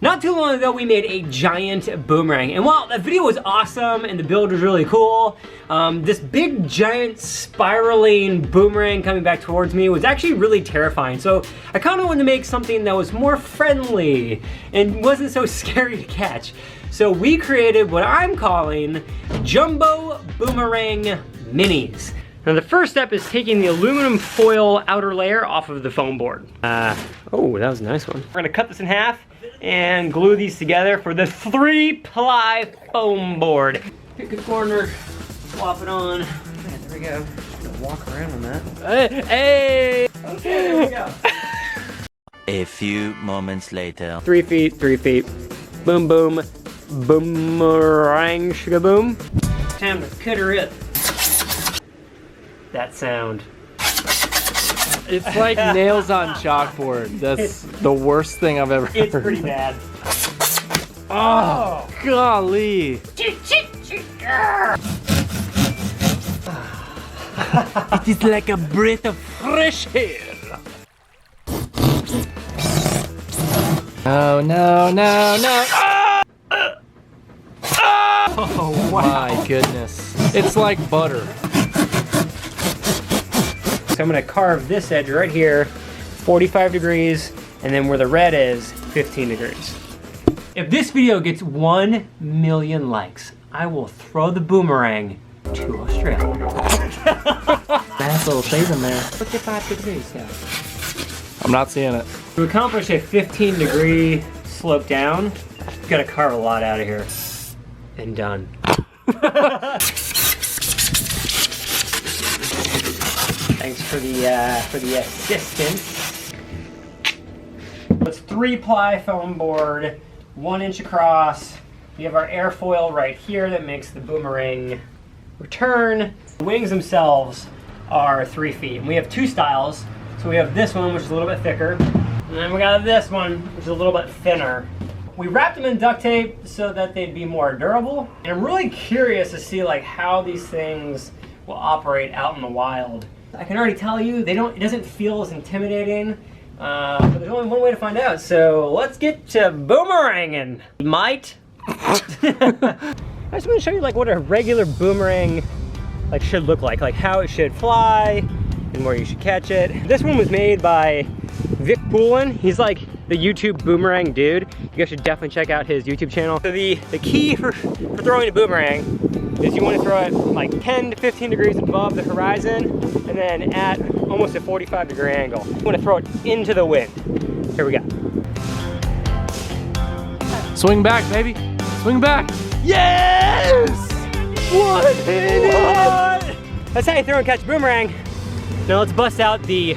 Not too long ago, we made a giant boomerang, and while that video was awesome and the build was really cool, this big giant spiraling boomerang coming back towards me was actually really terrifying. So I kind of wanted to make something that was more friendly and wasn't so scary to catch. So we created what I'm calling Jumbo Boomerang Minis. Now the first step is taking the aluminum foil outer layer off of the foam board. Oh, that was a nice one. We're gonna cut this in half and glue these together for the 3-ply foam board. Pick a corner, swap it on. Man, there we go. Just gonna walk around on that. Hey! Okay, there we go. A few moments later. 3 feet, 3 feet. Boom, boom, boomerang, sugar boom. Time to cut her up. That sound. It's like nails on chalkboard. That's the worst thing I've ever heard. It's pretty bad. Oh, golly. It is like a breath of fresh air. Oh, no, no, no. Oh, wow. My goodness. It's like butter. So I'm gonna carve this edge right here, 45 degrees, and then where the red is, 15 degrees. If this video gets 1 million likes, I will throw the boomerang to Australia. Nice little shade in there. 45 degrees, yeah. I'm not seeing it. To accomplish a 15-degree slope down, you gotta carve a lot out of here. And done. Thanks for the assistance. It's 3-ply foam board, 1 inch across. We have our airfoil right here that makes the boomerang return. The wings themselves are 3 feet, and we have 2 styles. So we have this one, which is a little bit thicker, and then we got this one, which is a little bit thinner. We wrapped them in duct tape so that they'd be more durable, and I'm really curious to see like how these things will operate out in the wild. I can already tell you, it doesn't feel as intimidating, but there's only one way to find out, so let's get to boomeranging, mate. I just want to show you like what a regular boomerang should look like how it should fly, and where you should catch it. This one was made by Vic Poulin. He's like the YouTube boomerang dude. You guys should definitely check out his YouTube channel. So the key for throwing a boomerang is you want to throw it like 10 to 15 degrees above the horizon, and then at almost a 45-degree angle. You want to throw it into the wind. Here we go. Swing back, baby. Swing back. Yes! What? That's how you throw and catch a boomerang. Now let's bust out the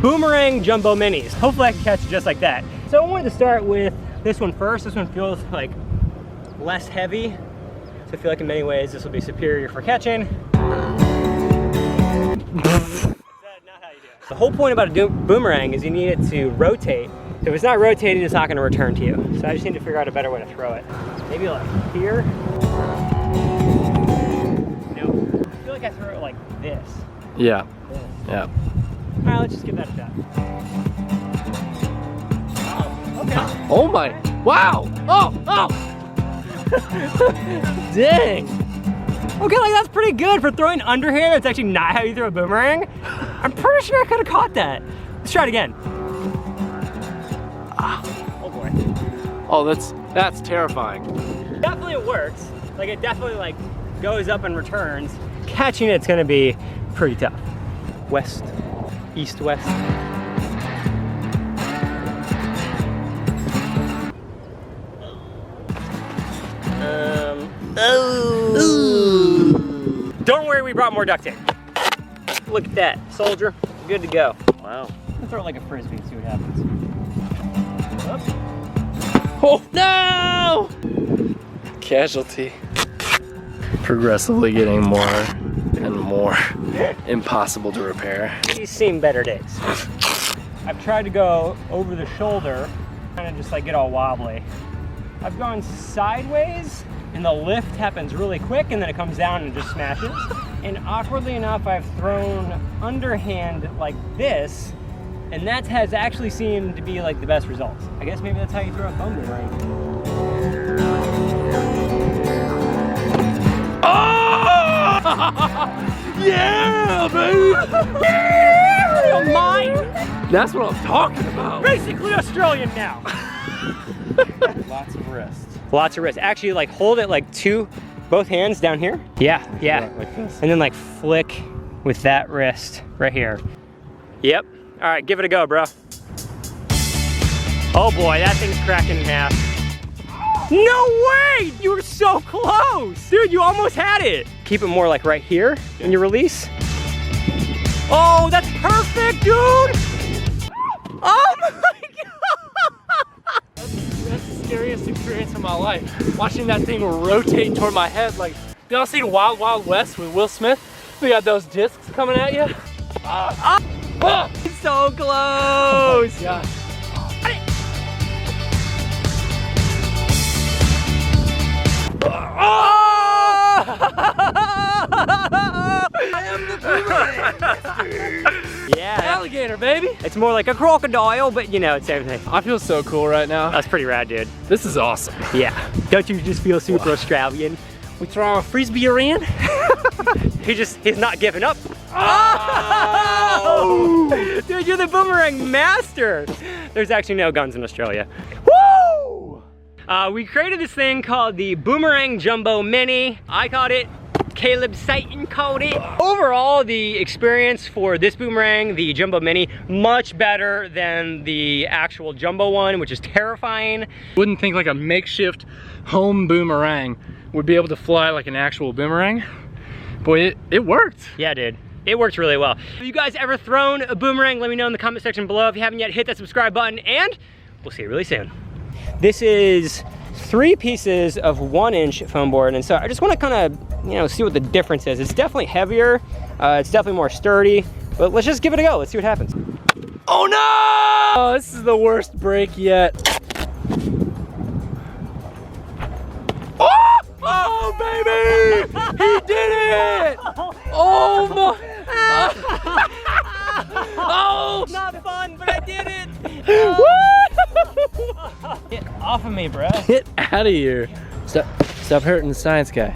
Boomerang Jumbo Minis. Hopefully I can catch it just like that. So I wanted to start with this one first. This one feels like less heavy. So I feel like in many ways this will be superior for catching. That's not how you do it. The whole point about a boomerang is you need it to rotate. So if it's not rotating, it's not going to return to you. So I just need to figure out a better way to throw it. Maybe like here. Nope. I feel like I throw it like this. Yeah. Yeah. All right, let's just give that a shot. Oh, okay. Oh my, wow. Oh. Dang. Okay, like that's pretty good for throwing under here. That's actually not how you throw a boomerang. I'm pretty sure I could have caught that. Let's try it again. Oh boy. Oh, that's terrifying. Definitely it works. Like it definitely goes up and returns. Catching it's gonna be pretty tough. West, east, west. Oh. Don't worry, we brought more duct tape. Look at that, soldier, good to go. Wow. I'll throw it like a frisbee and see what happens. Oh, no! Casualty. Progressively getting more and more impossible to repair. These seem better days. I've tried to go over the shoulder, kind of just get all wobbly. I've gone sideways, and the lift happens really quick, and then it comes down and just smashes. And awkwardly enough, I've thrown underhand like this, And that has actually seemed to be like the best results. I guess maybe that's how you throw a foam boomerang. Oh! Yeah, baby! Yeah! Mine! That's what I'm talking about. Basically Australian now. Lots of wrist. Lots of wrist. Actually, like hold it like both hands down here. Yeah, yeah. Like this. And then like flick with that wrist right here. Yep. All right, give it a go, bro. Oh boy, that thing's cracking in half. No way! You were so close! Dude, you almost had it. Keep it more like right here when you release. Oh, that's perfect, dude! Oh my God! That's the scariest experience of my life. Watching that thing rotate toward my head like, y'all seen Wild Wild West with Will Smith? We got those discs coming at you. It's so close! Yeah. I am the boomerang! Yeah. Alligator, baby. It's more like a crocodile, but you know, it's same thing. I feel so cool right now. That's pretty rad, dude. This is awesome. Yeah. Don't you just feel super Australian? We throw a frisbee around. He's not giving up. Oh! Dude, you're the boomerang master. There's actually no guns in Australia. Woo! We created this thing called the Boomerang Jumbo Mini. I called it. Caleb Satan called it. Overall, the experience for this boomerang, the Jumbo Mini, much better than the actual Jumbo one, which is terrifying. Wouldn't think like a makeshift home boomerang would be able to fly like an actual boomerang. Boy, it worked. Yeah, dude. It works really well. Have you guys ever thrown a boomerang? Let me know in the comment section below. If you haven't yet, hit that subscribe button, and we'll see you really soon. This is 3 pieces of 1-inch foam board, and so I just want to kind of, you know, see what the difference is. It's definitely heavier, it's definitely more sturdy, but let's just give it a go. Let's see what happens. Oh no! Oh, this is the worst break yet. Oh, baby! He did it! Oh my! Oh! Not fun, but I did it! Get off of me, bro. Get out of here! Stop hurting the science guy.